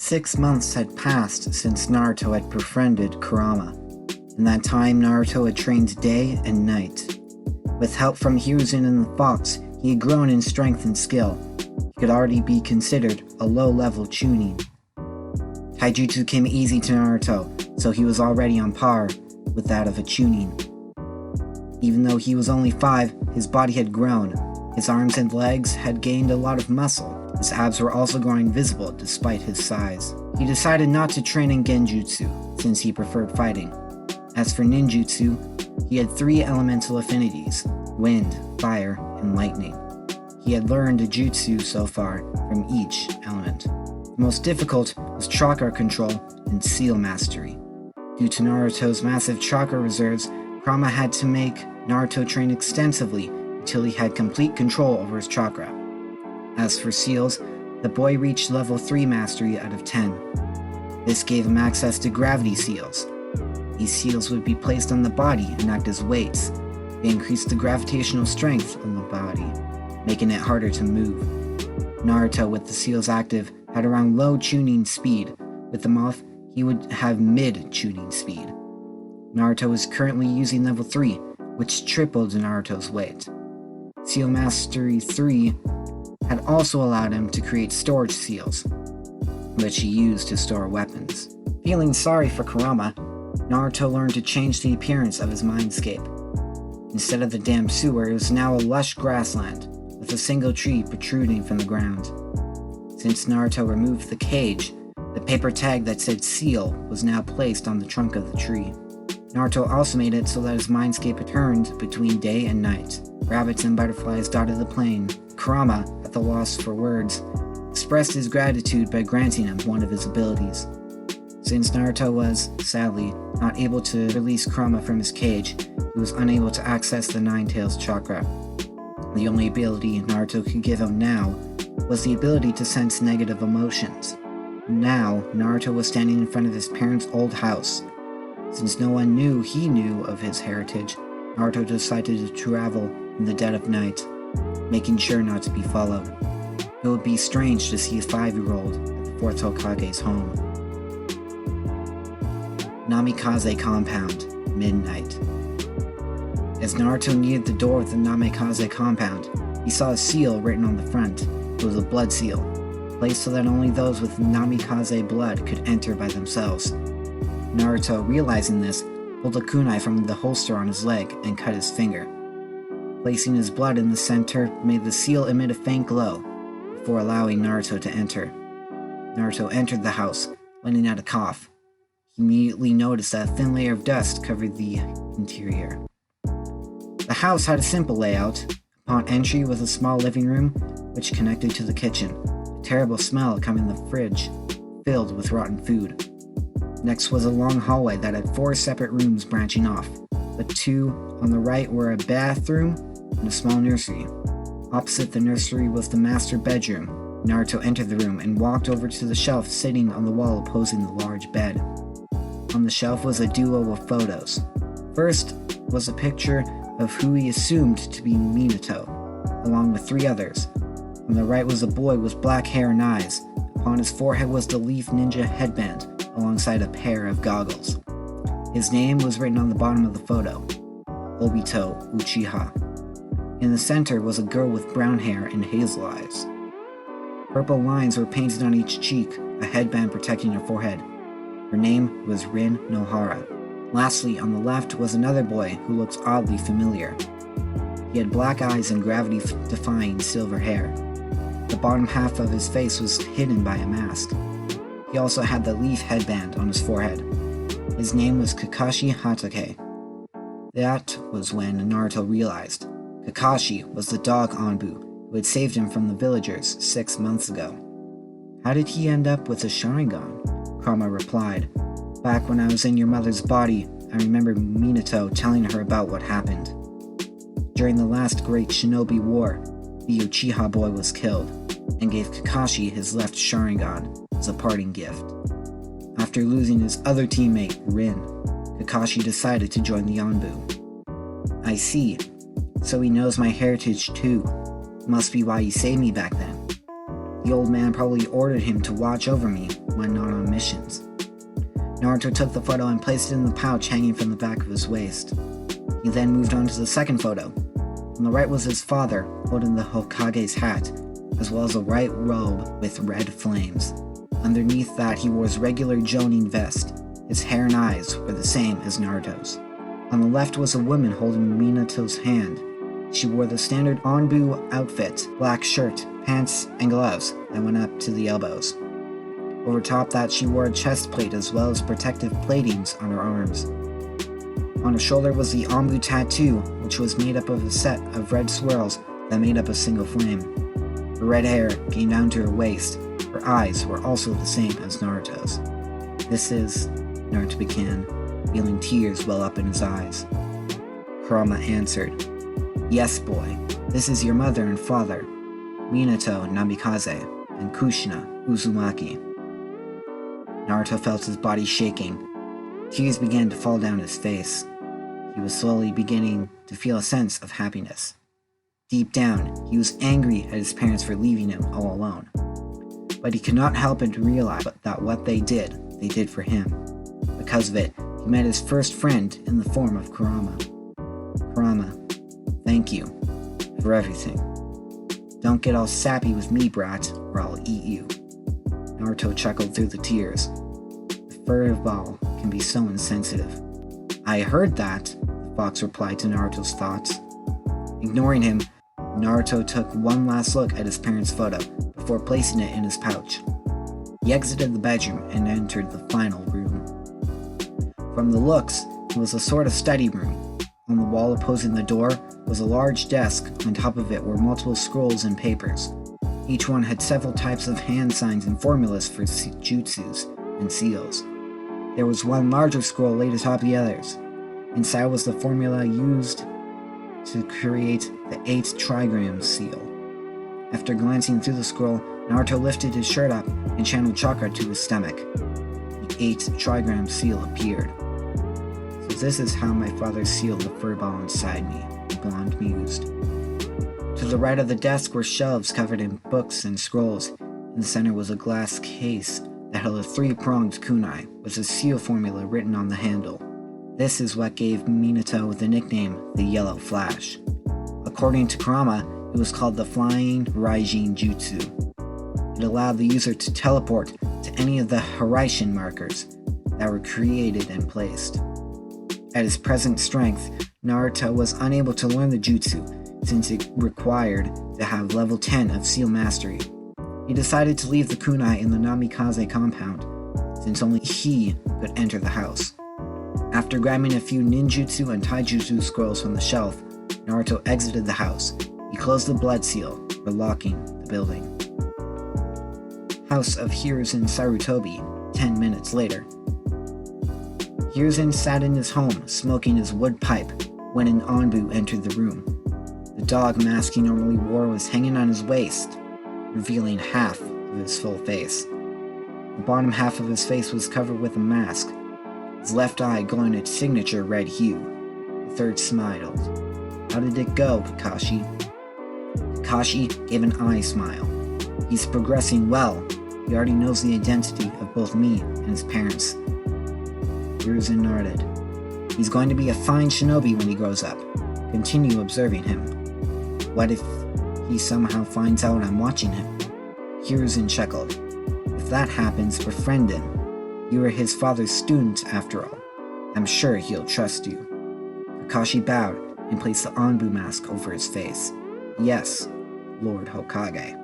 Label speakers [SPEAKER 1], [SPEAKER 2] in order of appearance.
[SPEAKER 1] 6 months had passed since Naruto had befriended Kurama. In that time, Naruto had trained day and night. With help from Hiruzen and the Fox, he had grown in strength and skill. He could already be considered a low-level Chunin. Taijutsu came easy to Naruto, so he was already on par with that of a Chunin. Even though he was only 5, his body had grown. His arms and legs had gained a lot of muscle. His abs were also growing visible despite his size. He decided not to train in genjutsu, since he preferred fighting. As for ninjutsu, he had 3 elemental affinities: wind, fire, and lightning. He had learned a jutsu so far from each element. The most difficult was chakra control and seal mastery. Due to Naruto's massive chakra reserves, Kurama had to make Naruto train extensively until he had complete control over his chakra. As for seals, the boy reached level 3 mastery out of 10. This gave him access to gravity seals. These seals would be placed on the body and act as weights. They increased the gravitational strength of the body, making it harder to move. Naruto, with the seals active, had around low Chunin speed. With them off, he would have mid-Chunin speed. Naruto is currently using level 3, which tripled Naruto's weight. Seal Mastery 3 had also allowed him to create storage seals, which he used to store weapons. Feeling sorry for Kurama, Naruto learned to change the appearance of his mindscape. Instead of the damp sewer, it was now a lush grassland, with a single tree protruding from the ground. Since Naruto removed the cage, the paper tag that said seal was now placed on the trunk of the tree. Naruto also made it so that his mindscape turned between day and night. Rabbits and butterflies dotted the plain. Kurama, at the loss for words, expressed his gratitude by granting him one of his abilities. Since Naruto was, sadly, not able to release Kurama from his cage, he was unable to access the Nine-Tails chakra. The only ability Naruto could give him now was the ability to sense negative emotions. Now, Naruto was standing in front of his parents' old house. Since no one knew he knew of his heritage, Naruto decided to travel in the dead of night, making sure not to be followed. It would be strange to see a 5-year-old at the 4th Hokage's home. Namikaze Compound, midnight. As Naruto neared the door of the Namikaze compound, he saw a seal written on the front. It was a blood seal, placed so that only those with Namikaze blood could enter by themselves. Naruto, realizing this, pulled a kunai from the holster on his leg and cut his finger. Placing his blood in the center made the seal emit a faint glow, before allowing Naruto to enter. Naruto entered the house, letting out a cough. He immediately noticed that a thin layer of dust covered the interior. The house had a simple layout. Upon entry was a small living room, which connected to the kitchen. A terrible smell coming from the fridge, filled with rotten food. Next was a long hallway that had 4 separate rooms branching off. The 2 on the right were a bathroom and a small nursery. Opposite the nursery was the master bedroom. Naruto entered the room and walked over to the shelf sitting on the wall opposing the large bed. On the shelf was a duo of photos. First was a picture of who he assumed to be Minato, along with 3 others. On the right was a boy with black hair and eyes. Upon his forehead was the Leaf Ninja headband, alongside a pair of goggles. His name was written on the bottom of the photo, Obito Uchiha. In the center was a girl with brown hair and hazel eyes. Purple lines were painted on each cheek, a headband protecting her forehead. Her name was Rin Nohara. Lastly, on the left was another boy who looked oddly familiar. He had black eyes and gravity-defying silver hair. The bottom half of his face was hidden by a mask. He also had the leaf headband on his forehead. His name was Kakashi Hatake. That was when Naruto realized Kakashi was the dog Anbu who had saved him from the villagers 6 months ago. How did he end up with a Sharingan? Kurama replied, "Back when I was in your mother's body, I remember Minato telling her about what happened. During the last great shinobi war, the Uchiha boy was killed, and gave Kakashi his left Sharingan as a parting gift. After losing his other teammate, Rin, Kakashi decided to join the Anbu. I see. So he knows my heritage too. Must be why he saved me back then. The old man probably ordered him to watch over me when not on missions. Naruto took the photo and placed it in the pouch hanging from the back of his waist. He then moved on to the second photo. On the right was his father, holding the Hokage's hat, as well as a white robe with red flames. Underneath that, he wore his regular Jonin vest. His hair and eyes were the same as Naruto's. On the left was a woman holding Minato's hand. She wore the standard Anbu outfit, black shirt, pants, and gloves that went up to the elbows. Over top that, she wore a chest plate as well as protective platings on her arms. On her shoulder was the Anbu tattoo, which was made up of a set of red swirls that made up a single flame. Her red hair came down to her waist. Her eyes were also the same as Naruto's. "This is," Naruto began, feeling tears well up in his eyes. Kurama answered, "Yes, boy, this is your mother and father, Minato Namikaze and Kushina Uzumaki." Naruto felt his body shaking. Tears began to fall down his face. He was slowly beginning to feel a sense of happiness. Deep down, he was angry at his parents for leaving him all alone. But he could not help but realize that what they did for him. Because of it, he met his first friend in the form of Kurama. "Kurama, thank you for everything. Don't get all sappy with me, brat, or I'll eat you." Naruto chuckled through the tears. The furball can be so insensitive. "I heard that," the fox replied to Naruto's thoughts. Ignoring him, Naruto took one last look at his parents' photo before placing it in his pouch. He exited the bedroom and entered the final room. From the looks, it was a sort of study room. On the wall opposing the door was a large desk. On top of it were multiple scrolls and papers. Each one had several types of hand signs and formulas for jutsus and seals. There was one larger scroll laid atop the others. Inside was the formula used to create the 8 trigram seal. After glancing through the scroll, Naruto lifted his shirt up and channeled chakra to his stomach. The 8 trigram seal appeared. "So this is how my father sealed the furball inside me," the blonde mused. To the right of the desk were shelves covered in books and scrolls. In the center was a glass case that held a 3-pronged kunai with a seal formula written on the handle. This is what gave Minato the nickname the Yellow Flash. According to Kurama, it was called the Flying Raijin Jutsu. It allowed the user to teleport to any of the Hiraishin markers that were created and placed. At his present strength, Naruto was unable to learn the jutsu since it required to have level 10 of seal mastery. He decided to leave the kunai in the Namikaze compound, since only he could enter the house. After grabbing a few ninjutsu and taijutsu scrolls from the shelf, Naruto exited the house. He closed the blood seal, relocking the building. House of Hiruzen Sarutobi, 10 minutes later. Hiruzen sat in his home, smoking his wood pipe, when an Anbu entered the room. The dog mask he normally wore was hanging on his waist, revealing half of his full face. The bottom half of his face was covered with a mask, his left eye glowing its signature red hue. The third smiled. "How did it go, Kakashi?" Kakashi gave an eye smile. "He's progressing well. He already knows the identity of both me and his parents." Hiruzen nodded. "He's going to be a fine shinobi when he grows up. Continue observing him." "What if he somehow finds out I'm watching him?" Hiruzen chuckled. "If that happens, befriend him. You are his father's student after all. I'm sure he'll trust you." Kakashi bowed and placed the Anbu mask over his face. "Yes, Lord Hokage."